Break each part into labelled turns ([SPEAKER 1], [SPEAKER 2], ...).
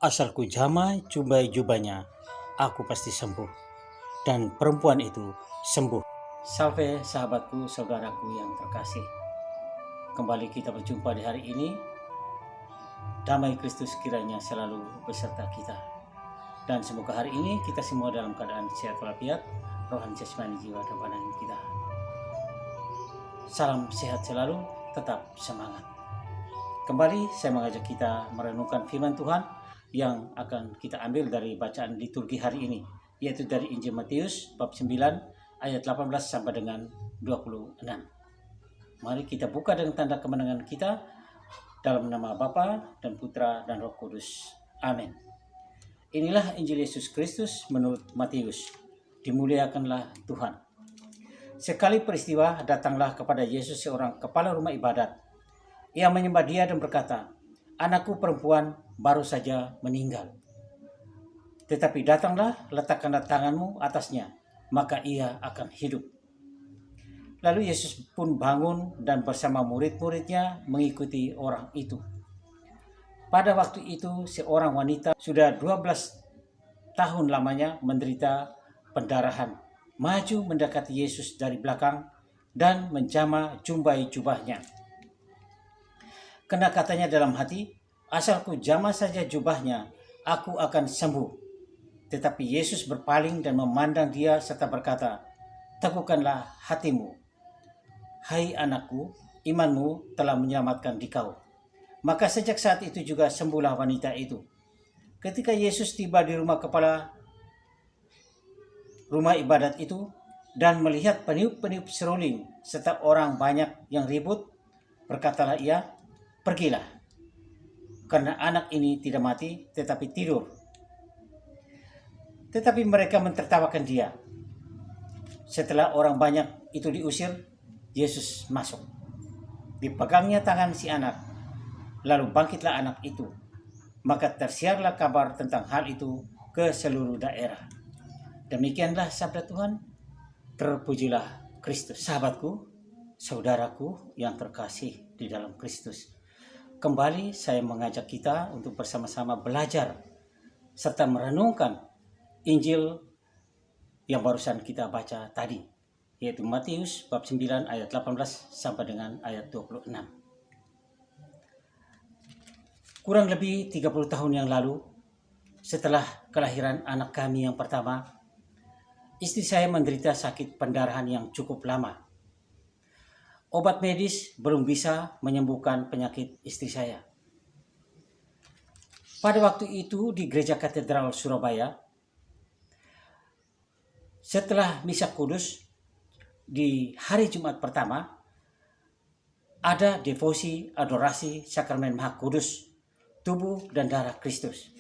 [SPEAKER 1] Asal ku jamai jumbai jubahnya, aku pasti sembuh. Dan perempuan itu sembuh. Salve sahabatku, saudaraku yang terkasih. Kembali kita berjumpa di hari ini. Damai Kristus kiranya selalu beserta kita. Dan semoga hari ini kita semua dalam keadaan sehat walafiat, rohani, jasmani, jiwa, dan badan kita. Salam sehat selalu, tetap semangat. Kembali saya mengajak kita merenungkan firman Tuhan yang akan kita ambil dari bacaan liturgi hari ini, yaitu dari Injil Matius bab 9 ayat 18 sampai dengan 26. Mari kita buka dengan tanda kemenangan kita dalam nama Bapa dan Putra dan Roh Kudus. Amin. Inilah Injil Yesus Kristus menurut Matius. Dimuliakanlah Tuhan. Sekali peristiwa datanglah kepada Yesus seorang kepala rumah ibadat. Ia menyembah dia dan berkata, "Anakku perempuan baru saja meninggal. Tetapi datanglah, letakkanlah tanganmu atasnya, maka ia akan hidup." Lalu Yesus pun bangun dan bersama murid-muridnya mengikuti orang itu. Pada waktu itu seorang wanita sudah 12 tahun lamanya menderita pendarahan, maju mendekati Yesus dari belakang dan menjamah jumbai jubahnya. Karena katanya dalam hati, "Asal ku jamah saja jubahnya, aku akan sembuh." Tetapi Yesus berpaling dan memandang dia serta berkata, "Teguhkanlah hatimu. Hai anakku, imanmu telah menyelamatkan dikau." Maka sejak saat itu juga sembuhlah wanita itu. Ketika Yesus tiba di rumah kepala rumah ibadat itu dan melihat peniup-peniup seruling serta orang banyak yang ribut, berkatalah ia, "Pergilah, karena anak ini tidak mati tetapi tidur." Tetapi mereka mentertawakan dia. Setelah orang banyak itu diusir, Yesus masuk. Dipegangnya tangan si anak, lalu bangkitlah anak itu. Maka tersiarlah kabar tentang hal itu ke seluruh daerah. Demikianlah sabda Tuhan. Terpujilah Kristus. Sahabatku, saudaraku yang terkasih di dalam Kristus. Kembali saya mengajak kita untuk bersama-sama belajar serta merenungkan Injil yang barusan kita baca tadi, yaitu Matius bab 9 ayat 18 sampai dengan ayat 26. Kurang lebih 30 tahun yang lalu, setelah kelahiran anak kami yang pertama, istri saya menderita sakit pendarahan yang cukup lama. Obat medis belum bisa menyembuhkan penyakit istri saya. Pada waktu itu di Gereja Katedral Surabaya, setelah misa kudus di hari Jumat pertama, ada devosi adorasi sakramen Maha Kudus, tubuh dan darah Kristus.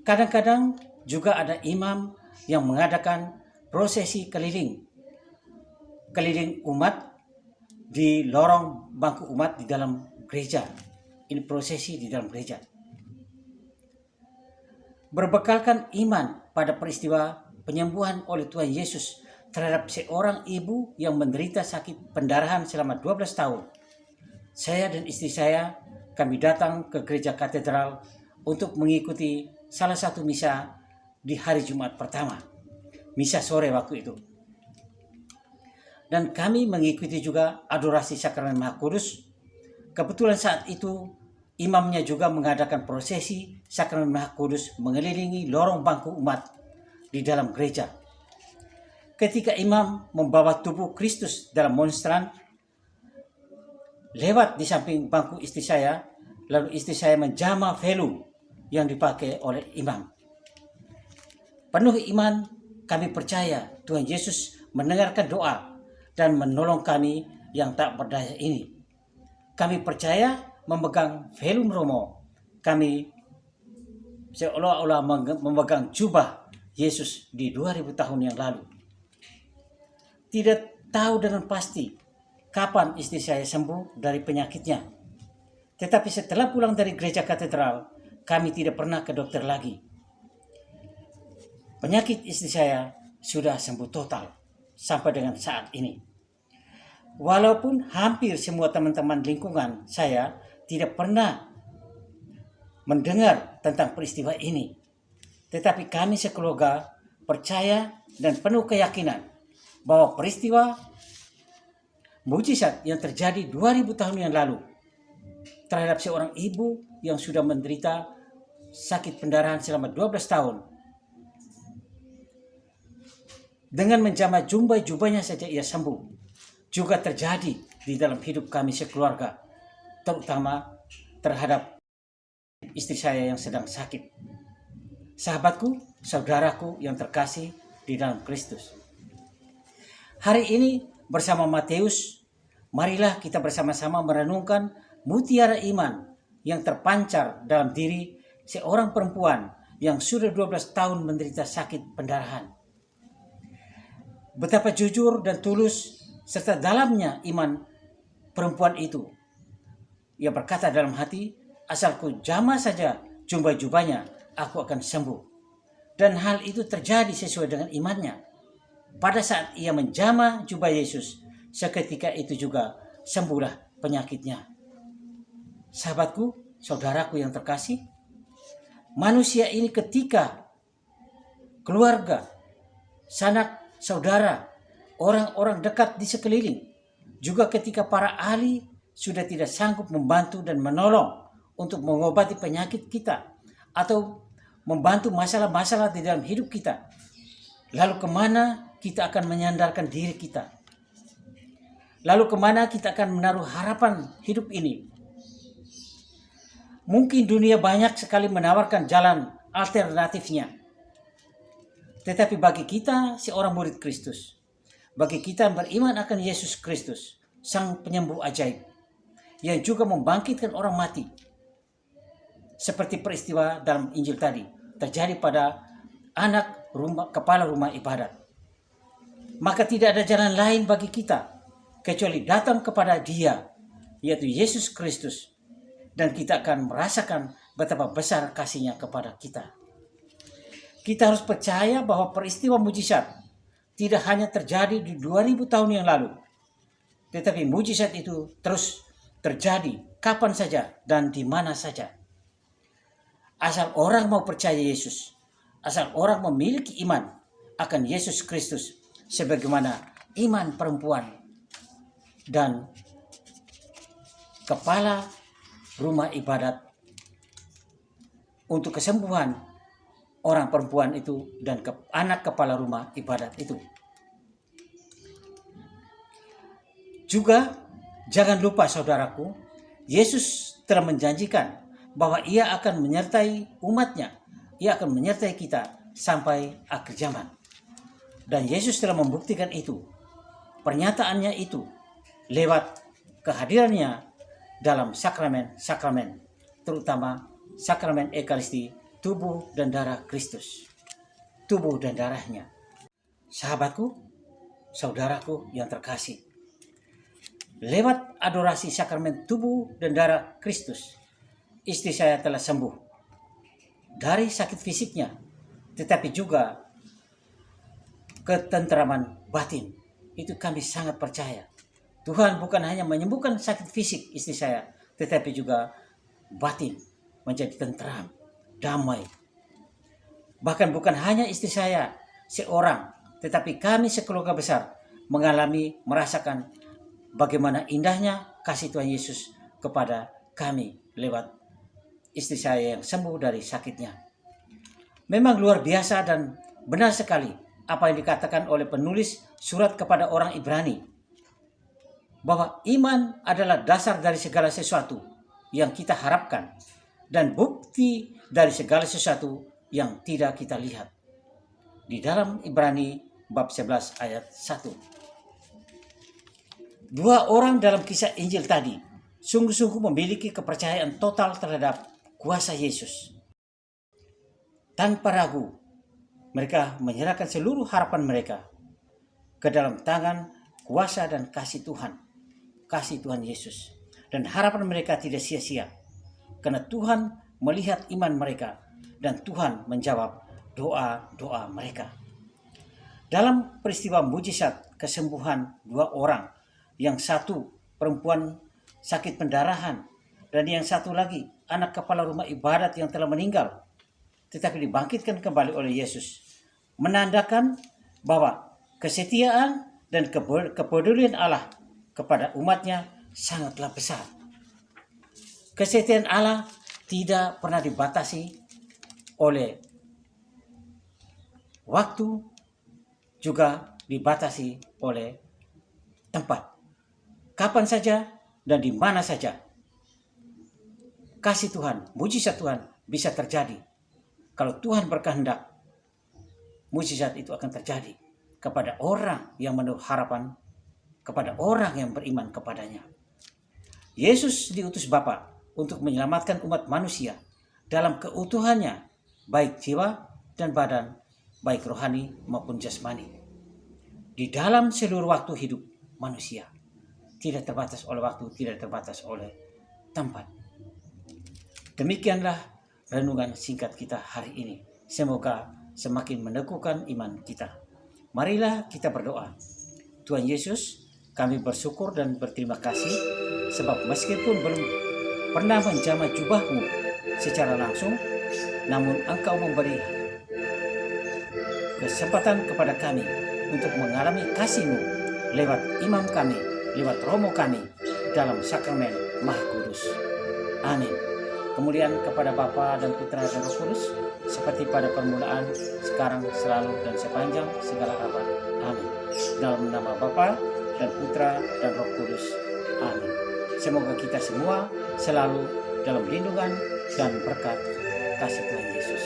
[SPEAKER 1] Kadang-kadang juga ada imam yang mengadakan prosesi keliling umat di lorong bangku umat di dalam gereja. Ini prosesi di dalam gereja. Berbekalkan iman pada peristiwa penyembuhan oleh Tuhan Yesus terhadap seorang ibu yang menderita sakit pendarahan selama 12 tahun. Saya dan istri saya, kami datang ke gereja katedral untuk mengikuti salah satu misa di hari Jumat pertama. Misa sore waktu itu. Dan kami mengikuti juga adorasi sakramen Maha Kudus. Kebetulan saat itu imamnya juga mengadakan prosesi sakramen Maha Kudus mengelilingi lorong bangku umat di dalam gereja. Ketika imam membawa tubuh Kristus dalam monstran, lewat di samping bangku istri saya, lalu istri saya menjamah velum yang dipakai oleh imam. Penuh iman, kami percaya Tuhan Yesus mendengarkan doa dan menolong kami yang tak berdaya ini. Kami percaya memegang velum Romo. Kami seolah-olah memegang jubah Yesus di 2000 tahun yang lalu. Tidak tahu dengan pasti kapan istri saya sembuh dari penyakitnya. Tetapi setelah pulang dari gereja katedral, kami tidak pernah ke dokter lagi. Penyakit istri saya sudah sembuh total sampai dengan saat ini. Walaupun hampir semua teman-teman lingkungan saya tidak pernah mendengar tentang peristiwa ini. Tetapi kami sekeluarga percaya dan penuh keyakinan bahwa peristiwa mujizat yang terjadi 2000 tahun yang lalu terhadap seorang ibu yang sudah menderita sakit pendarahan selama 12 tahun. Dengan menjamah jubahnya saja ia sembuh. Juga terjadi di dalam hidup kami sekeluarga, terutama terhadap istri saya yang sedang sakit. Sahabatku, saudaraku yang terkasih di dalam Kristus. Hari ini bersama Matius, marilah kita bersama-sama merenungkan mutiara iman yang terpancar dalam diri seorang perempuan yang sudah 12 tahun menderita sakit pendarahan. Betapa jujur dan tulus serta dalamnya iman perempuan itu. Ia berkata dalam hati, asalku jamah saja jubahnya, aku akan sembuh. Dan hal itu terjadi sesuai dengan imannya. Pada saat ia menjamah jubah Yesus, seketika itu juga sembuhlah penyakitnya. Sahabatku, saudaraku yang terkasih, manusia ini ketika keluarga, sanak, saudara, orang-orang dekat di sekeliling, juga ketika para ahli sudah tidak sanggup membantu dan menolong untuk mengobati penyakit kita atau membantu masalah-masalah di dalam hidup kita. Lalu kemana kita akan menyandarkan diri kita? Lalu kemana kita akan menaruh harapan hidup ini? Mungkin dunia banyak sekali menawarkan jalan alternatifnya. Tetapi bagi kita seorang murid Kristus, bagi kita yang beriman akan Yesus Kristus, Sang Penyembuh ajaib, yang juga membangkitkan orang mati, seperti peristiwa dalam Injil tadi, terjadi pada kepala rumah ibadat. Maka tidak ada jalan lain bagi kita, kecuali datang kepada Dia, yaitu Yesus Kristus, dan kita akan merasakan betapa besar kasih-Nya kepada kita. Kita harus percaya bahwa peristiwa mujizat tidak hanya terjadi di 2000 tahun yang lalu, tetapi mujizat itu terus terjadi kapan saja dan di mana saja. Asal orang mau percaya Yesus, asal orang memiliki iman akan Yesus Kristus, sebagaimana iman perempuan dan kepala rumah ibadat untuk kesembuhan orang perempuan itu dan anak kepala rumah ibadat itu. Juga jangan lupa saudaraku, Yesus telah menjanjikan bahwa Ia akan menyertai umatnya, Ia akan menyertai kita sampai akhir zaman. Dan Yesus telah membuktikan itu, pernyataannya itu lewat kehadirannya dalam sakramen-sakramen, terutama sakramen Ekaristi, tubuh dan darah Kristus, tubuh dan darahnya. Sahabatku, saudaraku yang terkasih, lewat adorasi sakramen tubuh dan darah Kristus, istri saya telah sembuh dari sakit fisiknya, tetapi juga ketentraman batin. Itu kami sangat percaya. Tuhan bukan hanya menyembuhkan sakit fisik istri saya, tetapi juga batin menjadi tentram, damai. Bahkan bukan hanya istri saya seorang, tetapi kami sekeluarga besar merasakan bagaimana indahnya kasih Tuhan Yesus kepada kami lewat istri saya yang sembuh dari sakitnya. Memang luar biasa dan benar sekali apa yang dikatakan oleh penulis surat kepada orang Ibrani, bahwa iman adalah dasar dari segala sesuatu yang kita harapkan dan bukti dari segala sesuatu yang tidak kita lihat. Di dalam Ibrani bab 11 ayat 1. Dua orang dalam kisah Injil tadi sungguh-sungguh memiliki kepercayaan total terhadap kuasa Yesus. Tanpa ragu, mereka menyerahkan seluruh harapan mereka ke dalam tangan kuasa dan kasih Tuhan Yesus. Dan harapan mereka tidak sia-sia, karena Tuhan melihat iman mereka dan Tuhan menjawab doa-doa mereka. Dalam peristiwa mujizat kesembuhan dua orang, yang satu perempuan sakit pendarahan dan yang satu lagi anak kepala rumah ibadat yang telah meninggal, tetapi dibangkitkan kembali oleh Yesus, menandakan bahwa kesetiaan dan kepedulian Allah kepada umatnya sangatlah besar. Kesetiaan Allah tidak pernah dibatasi oleh waktu, juga dibatasi oleh tempat. Kapan saja dan di mana saja kasih Tuhan, mujizat Tuhan bisa terjadi. Kalau Tuhan berkehendak, mujizat itu akan terjadi kepada orang yang menaruh harapan, kepada orang yang beriman kepadanya. Yesus diutus Bapa untuk menyelamatkan umat manusia dalam keutuhannya, baik jiwa dan badan, baik rohani maupun jasmani. Di dalam seluruh waktu hidup manusia, tidak terbatas oleh waktu, tidak terbatas oleh tempat. Demikianlah renungan singkat kita hari ini. Semoga semakin meneguhkan iman kita. Marilah kita berdoa. Tuhan Yesus, kami bersyukur dan berterima kasih sebab meskipun belum pernah menjamah jubah-Mu secara langsung, namun Engkau memberi kesempatan kepada kami untuk mengalami kasih-Mu lewat imam kami, lewat romo kami dalam sakramen Maha Kudus. Amin. Kemuliaan kepada Bapa dan Putra dan Roh Kudus, seperti pada permulaan, sekarang, selalu, dan sepanjang segala abad. Amin. Dalam nama Bapa dan Putra dan Roh Kudus. Amin. Semoga kita semua selalu dalam lindungan dan berkat kasih Tuhan Yesus.